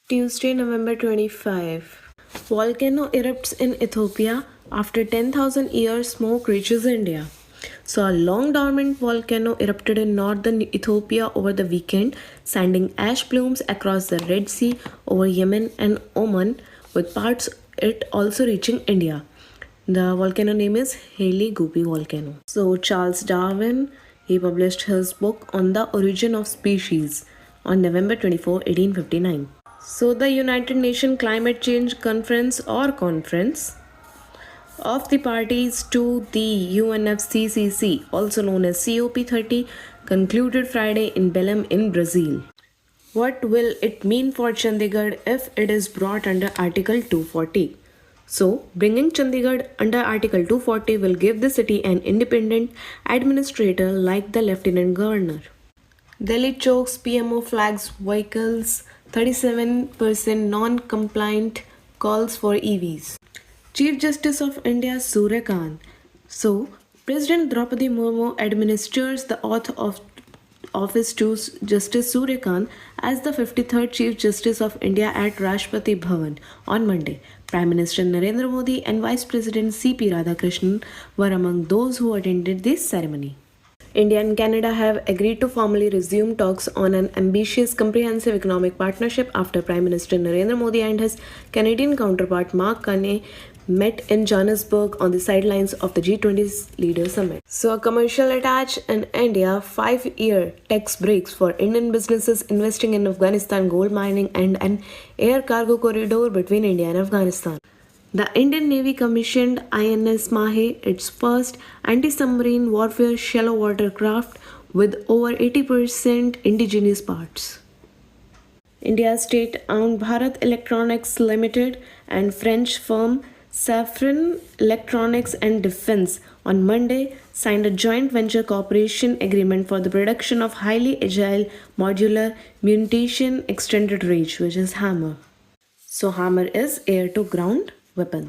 Tuesday, November 25. Volcano erupts in Ethiopia after 10,000 years smoke reaches India. So, a long dormant volcano erupted in northern Ethiopia over the weekend, sending ash plumes across the Red Sea over Yemen and Oman, with parts it also reaching India. The volcano name is Haile Gopi volcano. So, Charles Darwin, he published his book on the origin of species on November 24, 1859. So, the United Nations Climate Change Conference or Conference of the parties to the UNFCCC, also known as COP30, concluded Friday in Belém in Brazil. What will it mean for Chandigarh if it is brought under Article 240? So, bringing Chandigarh under Article 240 will give the city an independent administrator like the Lieutenant Governor. Delhi chokes PMO flags vehicles, 37% non-compliant calls for EVs. Chief Justice of India Surya Kant. So, President Draupadi Murmu administers the oath of office to Justice Surya Kant as the 53rd Chief Justice of India at Rashtrapati Bhavan on Monday. Prime Minister Narendra Modi and Vice President C.P. Radhakrishnan were among those who attended this ceremony. India and Canada have agreed to formally resume talks on an ambitious comprehensive economic partnership after Prime Minister Narendra Modi and his Canadian counterpart Mark Carney met in Johannesburg on the sidelines of the G20 Leader Summit. So, a commercial attach in India, 5-year tax breaks for Indian businesses investing in Afghanistan gold mining and an air cargo corridor between India and Afghanistan. The Indian Navy commissioned INS Mahe, its first anti-submarine warfare shallow water craft with over 80% indigenous parts. India's state-owned Bharat Electronics Limited and French firm Safran Electronics and Defense on Monday signed a joint venture cooperation agreement for the production of highly agile modular munition extended range, which is HAMMER. So HAMMER is air to ground weapon.